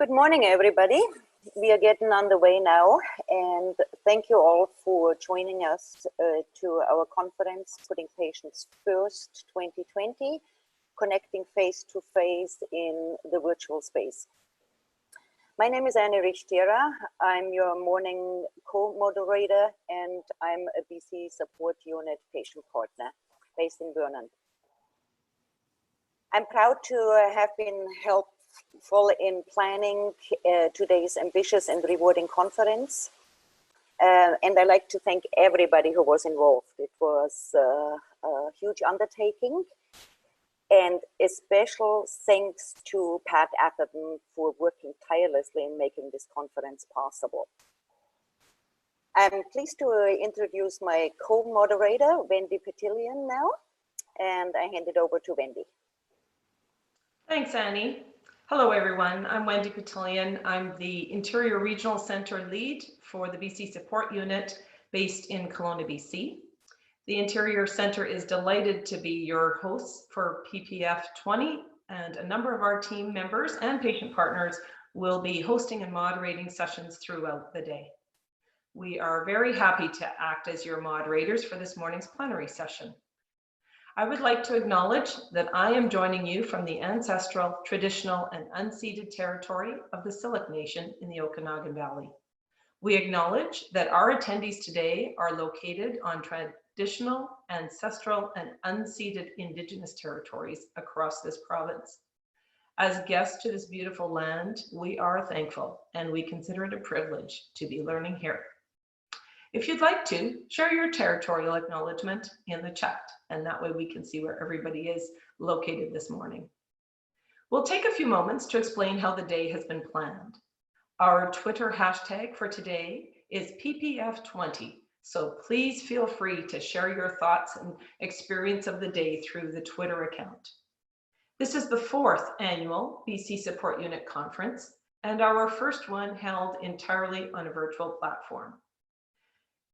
Good morning, everybody. We are getting on the way now, and thank you all for joining us to our conference, Putting Patients First 2020, Connecting Face-to-Face in the Virtual Space. My name is Anni Rychtera. I'm your morning co-moderator, and I'm a BC Support Unit patient partner based in Vernon. I'm proud to have been helpful in planning today's ambitious and rewarding conference. And I'd like to thank everybody who was involved. It was a huge undertaking. And a special thanks to Pat Atherton for working tirelessly in making this conference possible. I'm pleased to introduce my co-moderator, Wendy Petillion now, and I hand it over to Wendy. Thanks, Annie. Hello, everyone. I'm Wendy Petillion. I'm the Interior Regional Center lead for the BC Support Unit based in Kelowna, BC. The Interior Center is delighted to be your host for PPF20, and a number of our team members and patient partners will be hosting and moderating sessions throughout the day. We are very happy to act as your moderators for this morning's plenary session. I would like to acknowledge that I am joining you from the ancestral, traditional, and unceded territory of the Syilx Nation in the Okanagan Valley. We acknowledge that our attendees today are located on traditional, ancestral, and unceded Indigenous territories across this province. As guests to this beautiful land, we are thankful, and we consider it a privilege to be learning here. If you'd like to, share your territorial acknowledgement in the chat, and that way we can see where everybody is located this morning. We'll take a few moments to explain how the day has been planned. Our Twitter hashtag for today is PPF20, so please feel free to share your thoughts and experience of the day through the Twitter account. This is the 4th annual BC Support Unit Conference, and our first one held entirely on a virtual platform.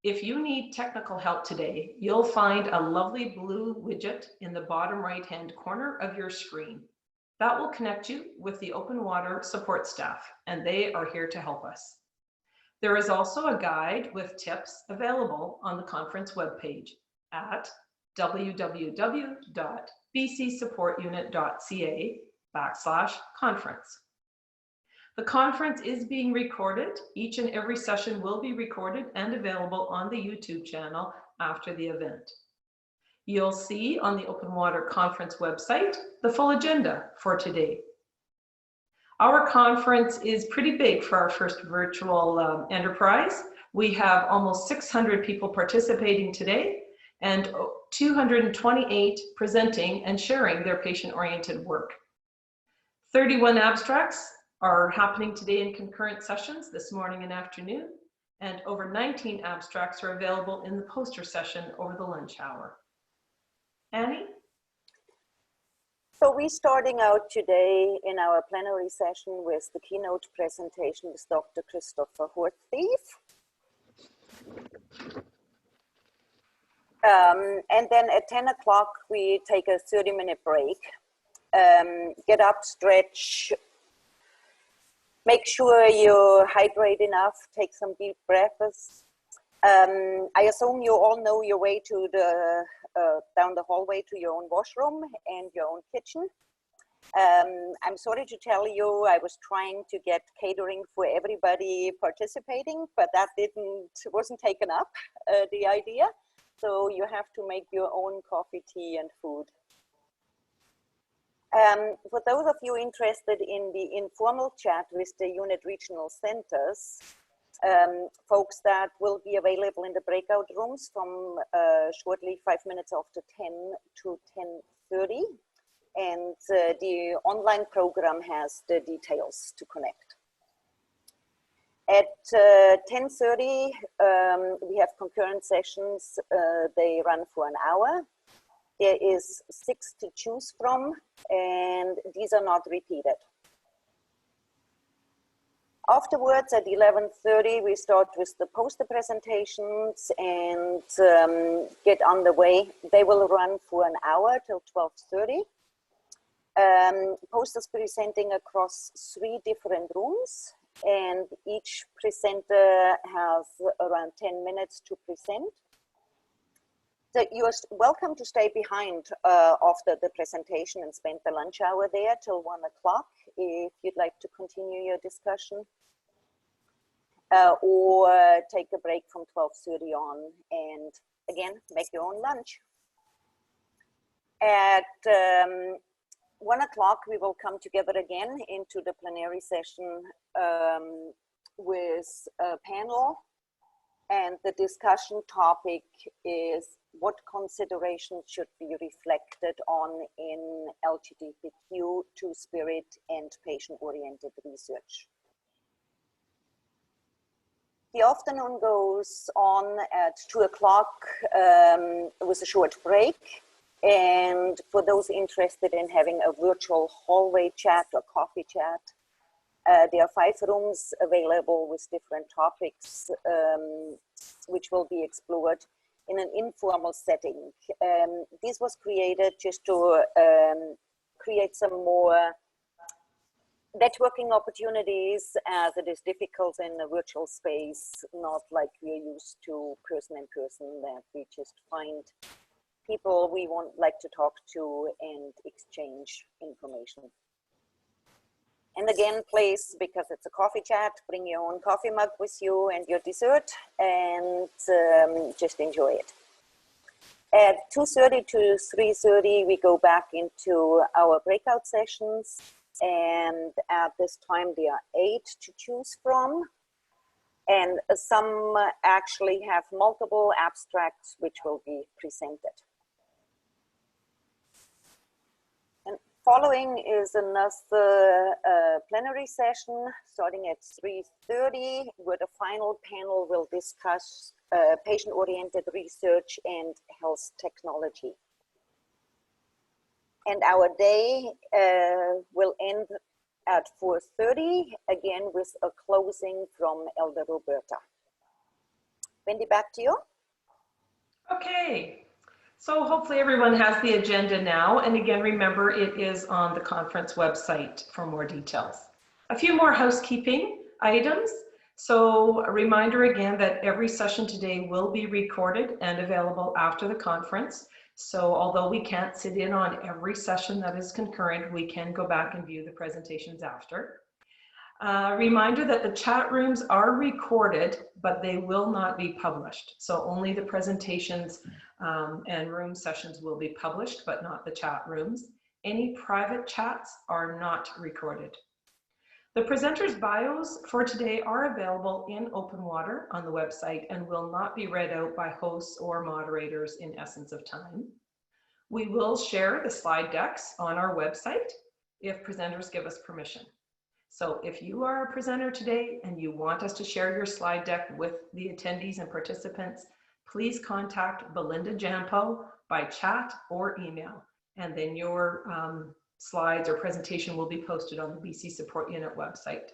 If you need technical help today, you'll find a lovely blue widget in the bottom right-hand corner of your screen. That will connect you with the Open Water support staff, and they are here to help us. There is also a guide with tips available on the conference webpage at www.bcsupportunit.ca/conference. The conference is being recorded. Each and every session will be recorded and available on the YouTube channel after the event. You'll see on the Open Water Conference website the full agenda for today. Our conference is pretty big for our first virtual enterprise. We have almost 600 people participating today and 228 presenting and sharing their patient-oriented work. 31 abstracts are happening today in concurrent sessions this morning and afternoon, and over 19 abstracts are available in the poster session over the lunch hour. Annie? So we're starting out today in our plenary session with the keynote presentation with Dr. Christopher Horthief. And then at 10 o'clock, we take a 30-minute break. Get up, stretch, make sure you hydrate enough, take some deep breaths. I assume you all know your way to the down the hallway to your own washroom and your own kitchen. I'm sorry to tell you, I was trying to get catering for everybody participating, but that wasn't taken up, the idea. So you have to make your own coffee, tea, and food. For those of you interested in the informal chat with the unit regional centers, folks that will be available in the breakout rooms from shortly 5 minutes after 10 to 10:30. And the online program has the details to connect. At 10:30, we have concurrent sessions. They run for an hour. There is 6 to choose from, and these are not repeated. Afterwards, at 11:30, we start with the poster presentations and get on the way. They will run for an hour till 12:30. Posters presenting across 3 different rooms, and each presenter has around 10 minutes to present. So you are welcome to stay behind after the presentation and spend the lunch hour there till 1 o'clock if you'd like to continue your discussion. Or take a break from 12:30 on and again, make your own lunch. At 1 o'clock, we will come together again into the plenary session with a panel, and the discussion topic is what considerations should be reflected on in LGBTQ, Two-Spirit, and patient-oriented research. The afternoon goes on at 2 o'clock with a short break. And for those interested in having a virtual hallway chat or coffee chat, there are 5 rooms available with different topics which will be explored in an informal setting. This was created just to create some more networking opportunities, as it is difficult in a virtual space, not like we're used to person in person, that we just find people we like to talk to and exchange information. And again, please, because it's a coffee chat, bring your own coffee mug with you and your dessert, and just enjoy it. At 2:30 to 3:30, we go back into our breakout sessions, and at this time there are 8 to choose from, and some actually have multiple abstracts which will be presented. Following is another plenary session starting at 3:30, where the final panel will discuss patient-oriented research and health technology. And our day will end at 4:30, again with a closing from Elder Roberta. Wendy, back to you. Okay. So hopefully everyone has the agenda now. And again, remember, it is on the conference website for more details. A few more housekeeping items. So a reminder again that every session today will be recorded and available after the conference. So although we can't sit in on every session that is concurrent, we can go back and view the presentations after. Reminder that the chat rooms are recorded, but they will not be published. So only the presentations and room sessions will be published, but not the chat rooms. Any private chats are not recorded. The presenters' bios for today are available in open water on the website and will not be read out by hosts or moderators in essence of time. We will share the slide decks on our website if presenters give us permission. So if you are a presenter today and you want us to share your slide deck with the attendees and participants, please contact Belinda Jampo by chat or email, and then your slides or presentation will be posted on the BC Support Unit website.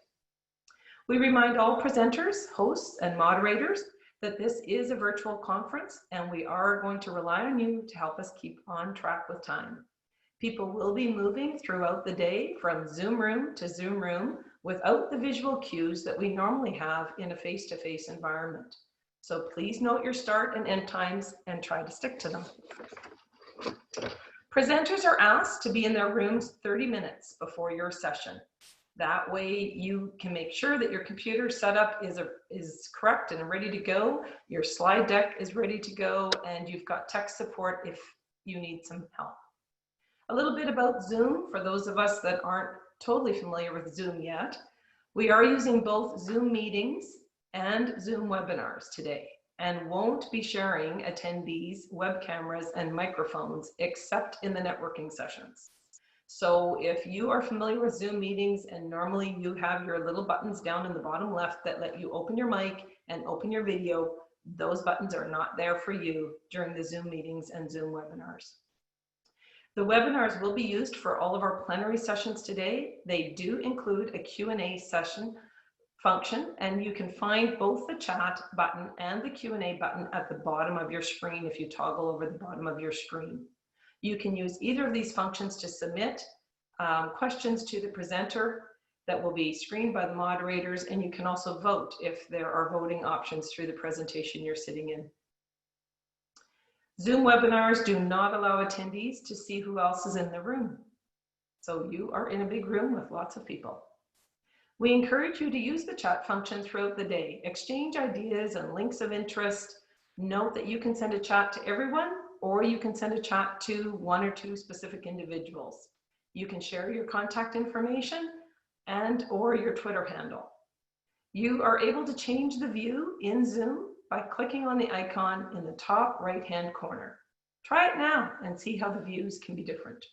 We remind all presenters, hosts, and moderators that this is a virtual conference, and we are going to rely on you to help us keep on track with time. People will be moving throughout the day from Zoom room to Zoom room without the visual cues that we normally have in a face-to-face environment. So please note your start and end times and try to stick to them. Presenters are asked to be in their rooms 30 minutes before your session. That way you can make sure that your computer setup is correct and ready to go, your slide deck is ready to go, and you've got tech support if you need some help. A little bit about Zoom for those of us that aren't totally familiar with Zoom yet. We are using both Zoom meetings and Zoom webinars today, and won't be sharing attendees' web cameras and microphones except in the networking sessions. So if you are familiar with Zoom meetings and normally you have your little buttons down in the bottom left that let you open your mic and open your video, those buttons are not there for you during the Zoom meetings and Zoom webinars. The webinars will be used for all of our plenary sessions today. They do include a Q&A session function, and you can find both the chat button and the Q&A button at the bottom of your screen if you toggle over the bottom of your screen. You can use either of these functions to submit questions to the presenter that will be screened by the moderators, and you can also vote if there are voting options through the presentation you're sitting in. Zoom webinars do not allow attendees to see who else is in the room. So you are in a big room with lots of people. We encourage you to use the chat function throughout the day. Exchange ideas and links of interest. Note that you can send a chat to everyone, or you can send a chat to 1 or 2 specific individuals. You can share your contact information and or your Twitter handle. You are able to change the view in Zoom by clicking on the icon in the top right-hand corner. Try it now and see how the views can be different.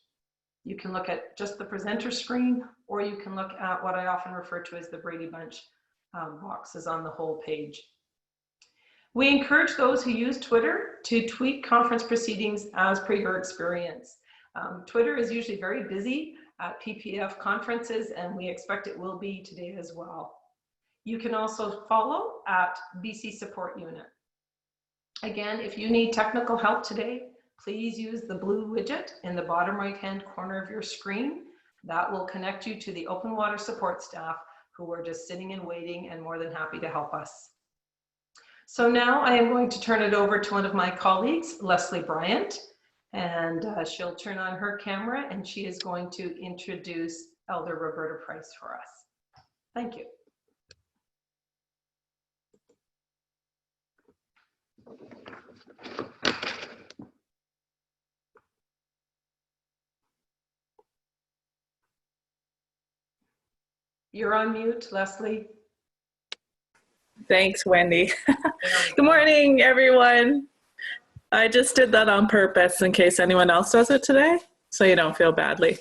You can look at just the presenter screen, or you can look at what I often refer to as the Brady Bunch boxes on the whole page. We encourage those who use Twitter to tweet conference proceedings as per your experience. Twitter is usually very busy at PPF conferences, and we expect it will be today as well. You can also follow at BC Support Unit. Again, if you need technical help today, please use the blue widget in the bottom right-hand corner of your screen. That will connect you to the open water support staff, who are just sitting and waiting and more than happy to help us. So now I am going to turn it over to one of my colleagues, Leslie Bryant, and she'll turn on her camera, and she is going to introduce Elder Roberta Price for us. Thank you. You're on mute, Leslie. Thanks, Wendy. Good morning, everyone. I just did that on purpose in case anyone else does it today, so you don't feel badly.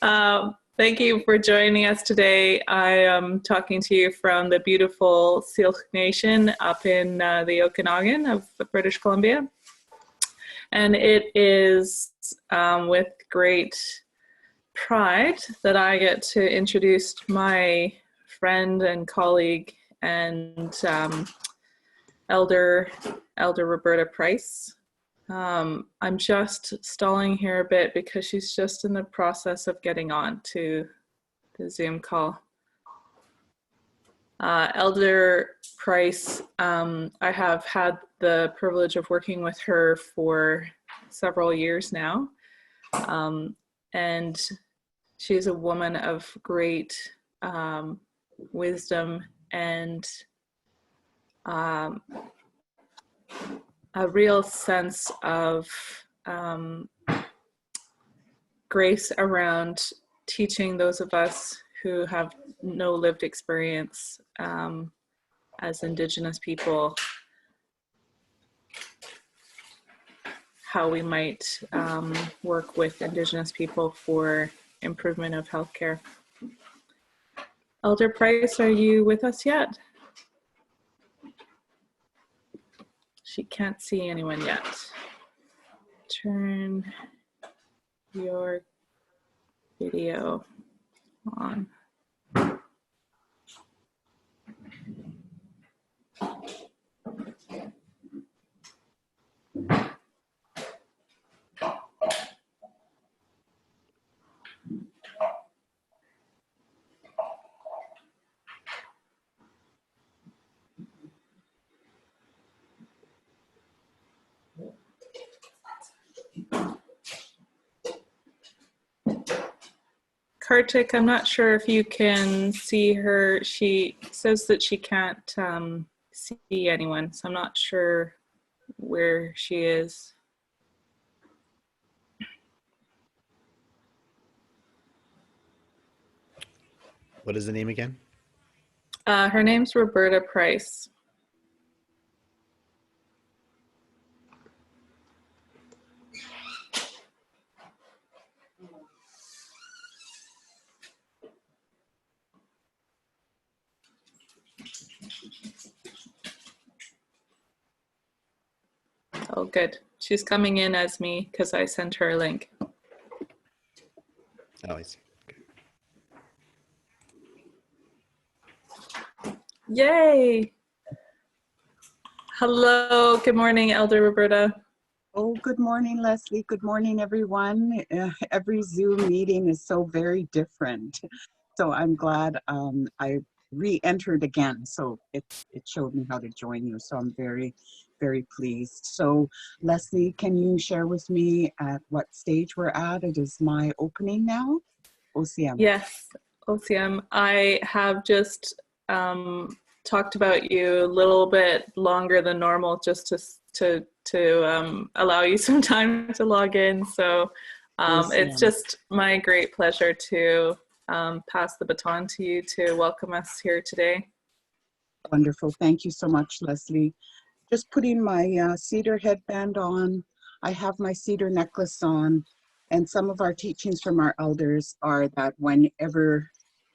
Thank you for joining us today. I am talking to you from the beautiful Syilx Nation up in the Okanagan of British Columbia. And it is with great pride that I get to introduce my friend and colleague and Elder Roberta Price. I'm just stalling here a bit because she's just in the process of getting on to the Zoom call. Elder Price, I have had the privilege of working with her for several years now. And she's a woman of great wisdom and a real sense of grace around teaching those of us who have no lived experience as Indigenous people how we might work with Indigenous people for improvement of healthcare. Elder Price, are you with us yet? She can't see anyone yet. Turn your video on. Kartik, I'm not sure if you can see her. She says that she can't see anyone, so I'm not sure where she is. What is the name again? Her name's Roberta Price. Oh, good. She's coming in as me because I sent her a link. Oh, I see. Okay. Yay! Hello, good morning, Elder Roberta. Oh, good morning, Leslie. Good morning, everyone. Every Zoom meeting is so very different. So I'm glad I re-entered again. So it showed me how to join you. So I'm very, very pleased. So Leslie, can you share with me at what stage we're at? It is my opening now. OCM. Yes, OCM. I have just talked about you a little bit longer than normal, just to allow you some time to log in. So it's just my great pleasure to pass the baton to you to welcome us here today. Wonderful. Thank you so much, Leslie. Just putting my cedar headband on. I have my cedar necklace on. And some of our teachings from our elders are that whenever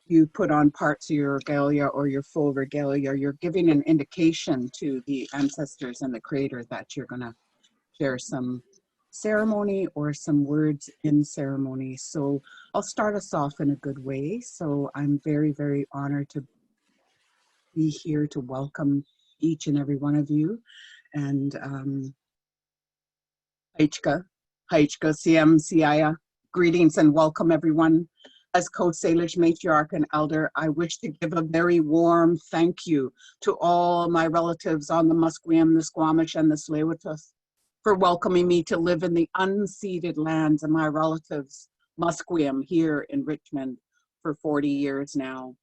you put on parts of your regalia or your full regalia, you're giving an indication to the ancestors and the creator that you're going to share some ceremony or some words in ceremony. So I'll start us off in a good way. So I'm very, very honored to be here to welcome each and every one of you. And Rychtera, CM, Siaya, greetings and welcome everyone. As Coast Salish matriarch and elder, I wish to give a very warm thank you to all my relatives on the Musqueam, the Squamish, and the Tsleil-Waututh for welcoming me to live in the unceded lands of my relatives, Musqueam, here in Richmond for 40 years now.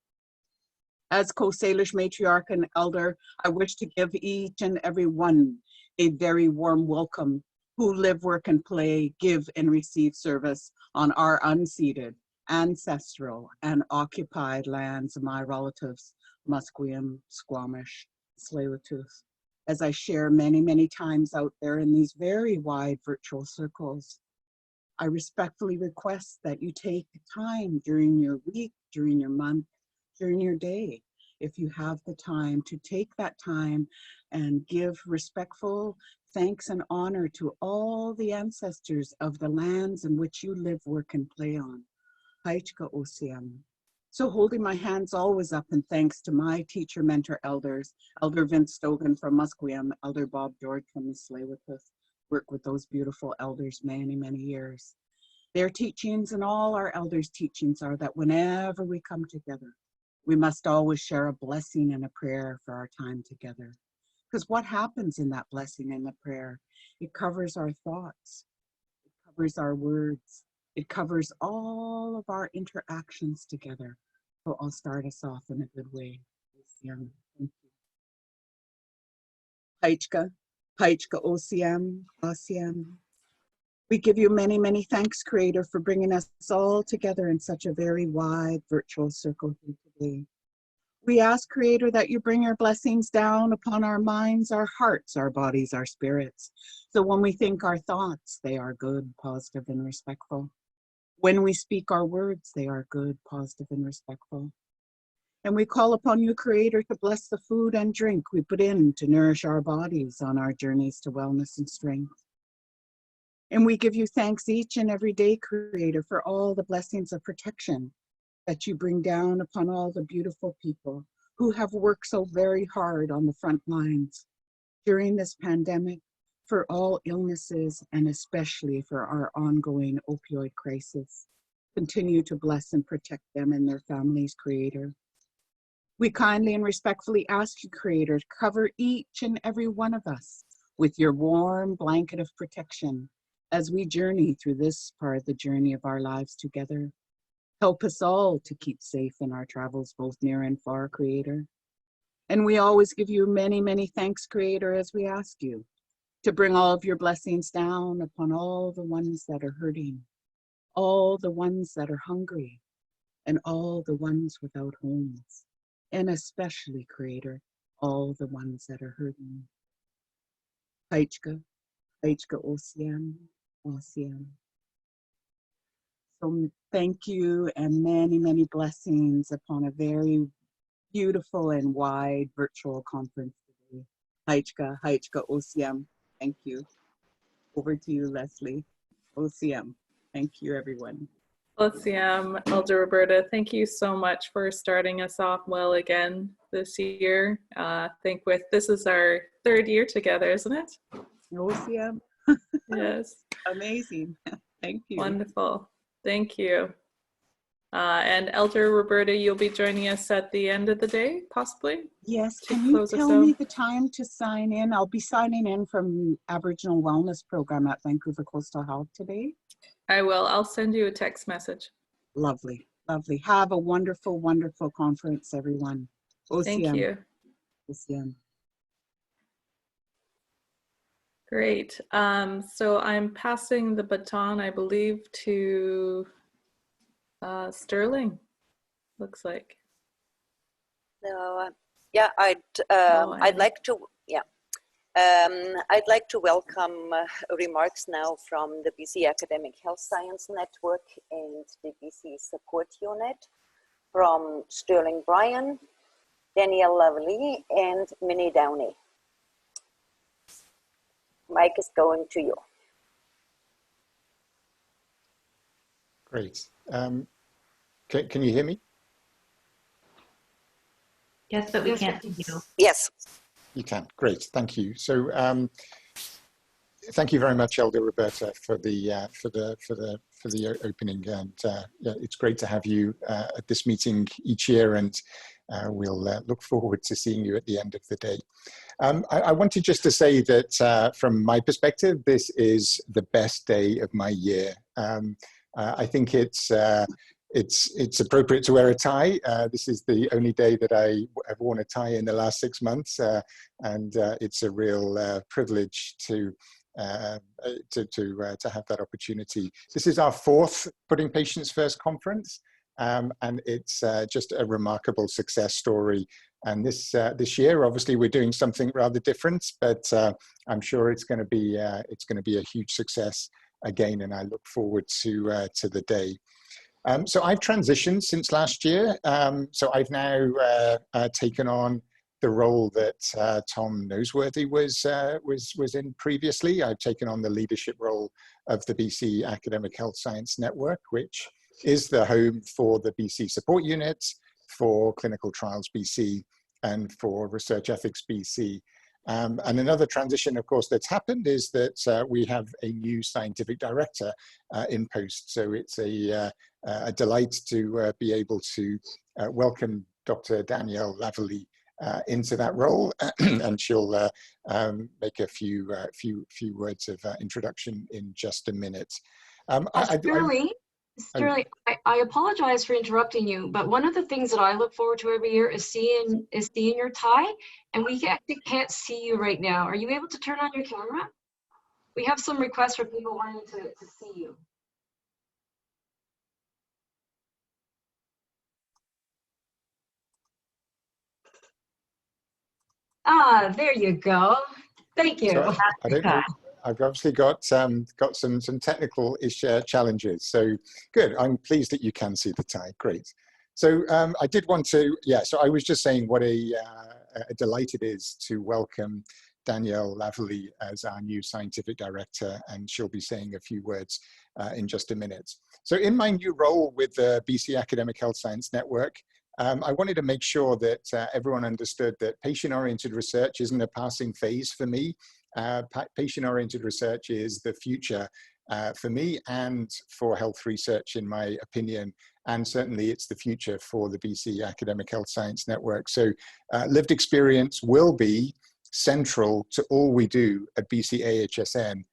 As Coast Salish matriarch and elder, I wish to give each and every one a very warm welcome who live, work, and play, give, and receive service on our unceded, ancestral, and occupied lands of my relatives, Musqueam, Squamish, Tsleil-Waututh, as I share many, many times out there in these very wide virtual circles. I respectfully request that you take time during your week, during your month, during your day, if you have the time, to take that time and give respectful thanks and honor to all the ancestors of the lands in which you live, work, and play on. Rychtera OCM. So holding my hands always up in thanks to my teacher, mentor, elders, Elder Vince Stogan from Musqueam, Elder Bob George from the Tsleil-Waututh, worked with those beautiful elders many, many years. Their teachings and all our elders' teachings are that whenever we come together, we must always share a blessing and a prayer for our time together. Because what happens in that blessing and the prayer? It covers our thoughts, it covers our words, it covers all of our interactions together. So I'll start us off in a good way. Thank you. Rychtera OCM, OCM. We give you many, many thanks, Creator, for bringing us all together in such a very wide virtual circle here today. We ask, Creator, that you bring your blessings down upon our minds, our hearts, our bodies, our spirits. So when we think our thoughts, they are good, positive, and respectful. When we speak our words, they are good, positive, and respectful. And we call upon you, Creator, to bless the food and drink we put in to nourish our bodies on our journeys to wellness and strength. And we give you thanks each and every day, Creator, for all the blessings of protection that you bring down upon all the beautiful people who have worked so very hard on the front lines during this pandemic, for all illnesses, and especially for our ongoing opioid crisis. Continue to bless and protect them and their families, Creator. We kindly and respectfully ask you, Creator, to cover each and every one of us with your warm blanket of protection as we journey through this part of the journey of our lives together. Help us all to keep safe in our travels, both near and far, Creator. And we always give you many, many thanks, Creator, as we ask you to bring all of your blessings down upon all the ones that are hurting, all the ones that are hungry, and all the ones without homes, and especially, Creator, all the ones that are hurting. Rychtera OCM, OCM. So thank you and many, many blessings upon a very beautiful and wide virtual conference today. Rychtera OCM. Thank you. Over to you, Leslie. OCM. Thank you, everyone. OCM, Elder Roberta, thank you so much for starting us off well again this year. I think this is our third year together, isn't it? OCM. Yes. Amazing. Thank you. Wonderful. Thank you. And Elder Roberta, you'll be joining us at the end of the day, possibly? Yes, To can you close us tell me out. the time to sign in? I'll be signing in from Aboriginal Wellness Program at Vancouver Coastal Health today. I will. I'll send you a text message. Lovely, lovely. Have a wonderful, wonderful conference, everyone. Thank OCM. you. OCM. Great. So I'm passing the baton, I believe, to Stirling, looks like. So, yeah, I'd Anni. like to, I'd like to welcome remarks now from the BC Academic Health Science Network and the BC Support Unit from Stirling, Bryan, Danielle, Lavallee, and Minnie, Downey. Mike is going to you. Great. Can you hear me? Yes, but we can't see you. Yes. You can. Great. Thank you. So thank you very much, Elder Roberta, for the opening, and yeah, it's great to have you at this meeting each year, and we'll look forward to seeing you at the end of the day. I wanted just to say that from my perspective, this is the best day of my year. I think it's appropriate to wear a tie. This is the only day that I have worn a tie in the last 6 months, and it's a real privilege to have that opportunity. This is our 4th Putting Patients First conference, and it's just a remarkable success story. And this year, obviously, we're doing something rather different, but I'm sure it's going to be a huge success again, and I look forward to the day. So I've transitioned since last year. So I've now taken on the role that Tom Noseworthy was in previously. I've taken on the leadership role of the BC Academic Health Science Network, which is the home for the BC Support Unit, for Clinical Trials BC, and for Research Ethics BC. And another transition, of course, that's happened is that we have a new scientific director in post. So it's a delight to be able to welcome Dr. Danielle Lavallee into that role, and she'll make a few words of introduction in just a minute. Stirling, I apologize for interrupting you, but one of the things that I look forward to every year is seeing your tie, and we actually can't see you right now. Are you able to turn on your camera? We have some requests for people wanting to see you. Ah, there you go. Thank you. So I don't know. I've obviously got some technical challenges. So good. I'm pleased that you can see the tie. Great. So I did want to, so I was just saying what a delight it is to welcome Danielle Lavallee as our new scientific director, and she'll be saying a few words in just a minute. So in my new role with the BC Academic Health Science Network, I wanted to make sure that everyone understood that patient-oriented research isn't a passing phase for me. Patient-oriented research is the future for me and for health research, in my opinion, and certainly it's the future for the BC Academic Health Science Network. So lived experience will be central to all we do at BC AHSN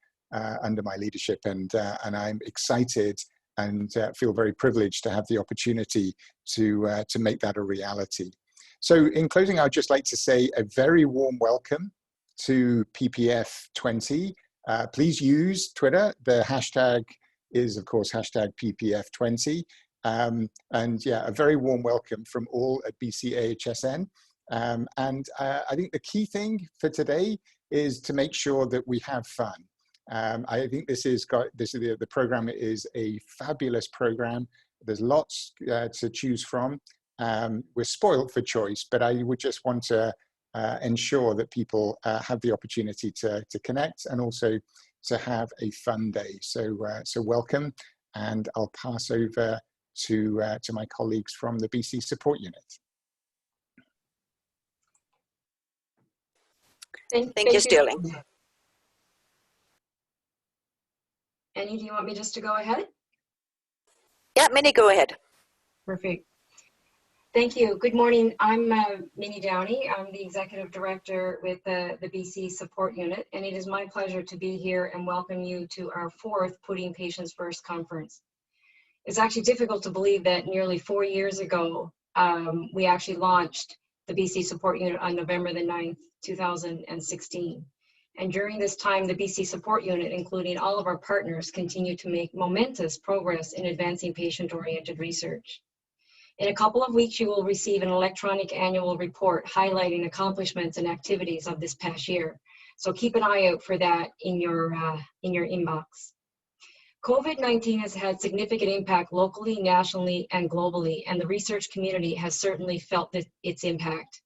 under my leadership, and I'm excited and feel very privileged to have the opportunity to make that a reality. So in closing, I'd just like to say a very warm welcome to PPF20. Please use Twitter. The hashtag is, of course, hashtag PPF20. And yeah, a very warm welcome from all at BC AHSN. And I think the key thing for today is to make sure that we have fun. I think the program is a fabulous program. There's lots to choose from. We're spoiled for choice, but I would just want to ensure that people have the opportunity to connect and also to have a fun day. So welcome, and I'll pass over to my colleagues from the BC Support Unit. Thank you, Stirling. Annie, do you want me just to go ahead? Yeah, Minnie, go ahead. Perfect. Thank you. Good morning. I'm Minnie Downey. I'm the Executive Director with the BC Support Unit, and it is my pleasure to be here and welcome you to our 4th Putting Patients First conference. It's actually difficult to believe that nearly 4 years ago, we actually launched the BC Support Unit on November the 9th, 2016. And during this time, the BC Support Unit, including all of our partners, continue to make momentous progress in advancing patient-oriented research. In a couple of weeks, you will receive an electronic annual report highlighting accomplishments and activities of this past year. So keep an eye out for that in your inbox. COVID-19 has had significant impact locally, nationally, and globally, and the research community has certainly felt its impact.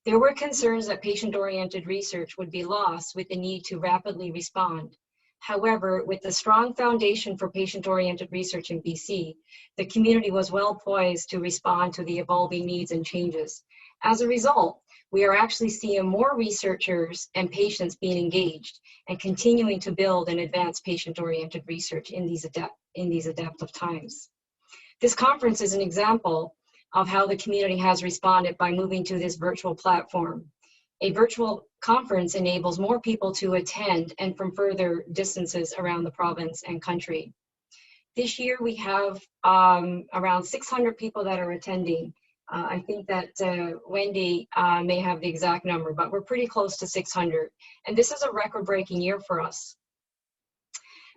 There were concerns that patient-oriented research would be lost with the need to rapidly respond. However, with the strong foundation for patient-oriented research in BC, the community was well poised to respond to the evolving needs and changes. As a result, we are actually seeing more researchers and patients being engaged and continuing to build and advance patient-oriented research in these adaptive times. This conference is an example of how the community has responded by moving to this virtual platform. A virtual conference enables more people to attend and from further distances around the province and country. This year we have around 600 people that are attending. I think that Wendy may have the exact number, but we're pretty close to 600. And this is a record-breaking year for us.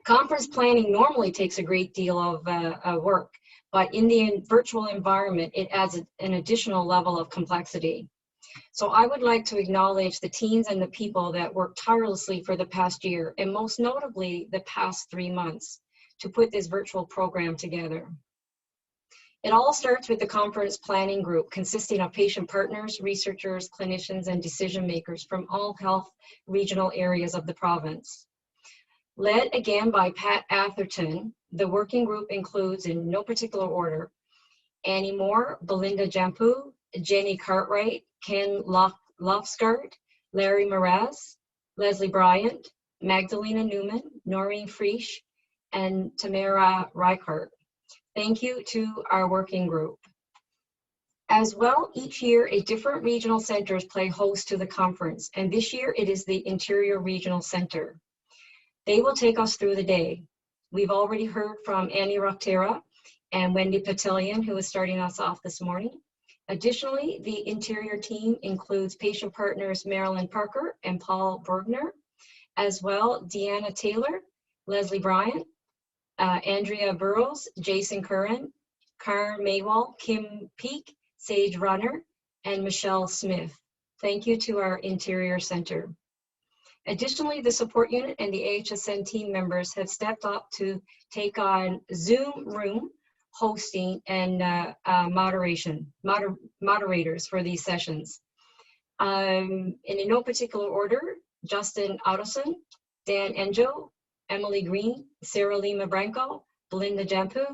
Conference planning normally takes a great deal of work, but in the virtual environment, it adds an additional level of complexity. So I would like to acknowledge the teams and the people that worked tirelessly for the past year, and most notably the past 3 months, to put this virtual program together. It all starts with the conference planning group consisting of patient partners, researchers, clinicians, and decision makers from all health regional areas of the province. Led again by Pat Atherton, the working group includes, in no particular order, Annie Moore, Belinda Jampu, Jenny Cartwright, Ken Lofsgaard, Larry Mraz, Leslie Bryant, Magdalena Newman, Noreen Friesch, and Tamara Reichart. Thank you to our working group. As well, each year, a different regional centers play host to the conference, and this year it is the Interior Regional Center. They will take us through the day. We've already heard from Anni Rychtera and Wendy Petillion, who is starting us off this morning. Additionally, the interior team includes patient partners Marilyn Parker and Paul Bergner, as well Deanna Taylor, Leslie Bryant, Andrea Burrows, Jason Curran, Karen Maywall, Kim Peak, Sage Runner, and Michelle Smith. Thank you to our Interior Center. Additionally, the support unit and the AHSN team members have stepped up to take on Zoom room hosting and moderators for these sessions. In no particular order, Justin Ottoson, Dan Enjo, Emily Green, Sarah Lima Branco, Belinda Jampu,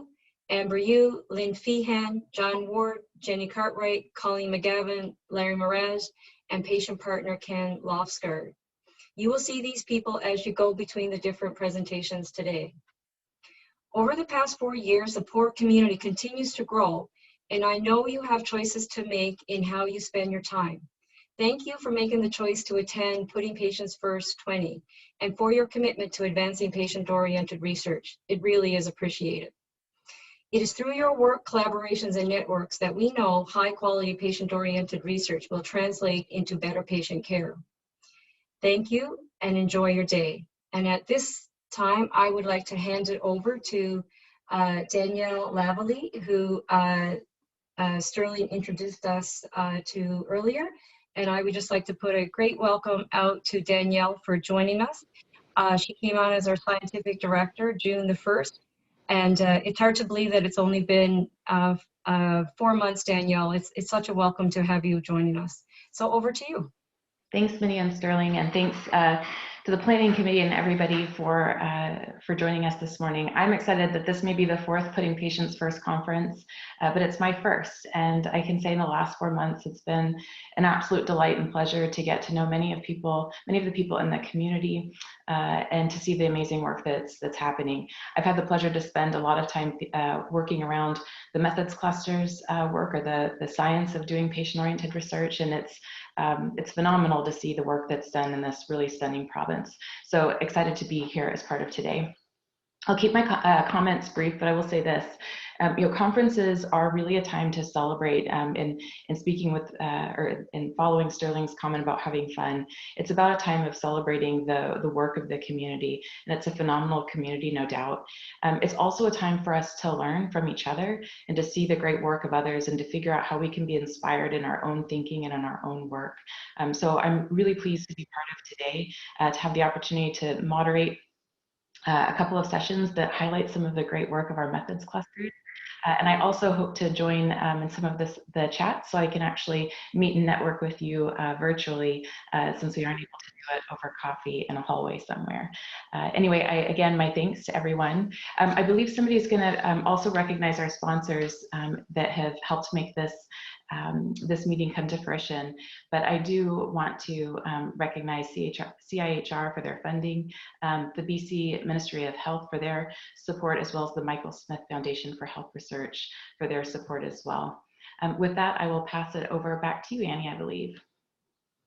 Amber Yu, Lynn Feehan, John Ward, Jenny Cartwright, Colleen McGavin, Larry Mraz, and patient partner Ken Lofsgaard. You will see these people as you go between the different presentations today. Over the past 4 years, the poor community continues to grow, and I know you have choices to make in how you spend your time. Thank you for making the choice to attend Putting Patients First 20 and for your commitment to advancing patient-oriented research. It really is appreciated. It is through your work, collaborations, and networks that we know high-quality patient-oriented research will translate into better patient care. Thank you and enjoy your day. And at this time, I would like to hand it over to Danielle Lavallee, who Stirling introduced us to earlier. And I would just like to put a great welcome out to Danielle for joining us. She came on as our scientific director June the 1st. And it's hard to believe that it's only been 4 months, Danielle. It's such a welcome to have you joining us. So over to you. Thanks, Minnie and Stirling, and thanks to to the planning committee and everybody for joining us this morning. I'm excited that this may be the fourth Putting Patients First conference, but it's my first. And I can say in the last 4 months, it's been an absolute delight and pleasure to get to know many of the people in the community and to see the amazing work that's happening. I've had the pleasure to spend a lot of time working around the methods clusters work, or the science of doing patient-oriented research, and it's phenomenal to see the work that's done in this really stunning province. So excited to be here as part of today. I'll keep my comments brief, but I will say this. Conferences are really a time to celebrate. In speaking with, or in following Stirling's comment about having fun, it's about a time of celebrating the work of the community, and it's a phenomenal community, no doubt. It's also a time for us to learn from each other and to see the great work of others and to figure out how we can be inspired in our own thinking and in our own work. So I'm really pleased to be part of today, to have the opportunity to moderate a couple of sessions that highlight some of the great work of our methods clusters. And I also hope to join in some of the chat, so I can actually meet and network with you virtually, since we aren't able to do it over coffee in a hallway somewhere. Anyway, again, my thanks to everyone. I believe somebody is going to also recognize our sponsors that have helped make this this meeting come to fruition, but I do want to recognize CIHR for their funding, the BC Ministry of Health for their support, as well as the Michael Smith Foundation for Health Research for their support as well. With that, I will pass it over back to you, Annie, I believe.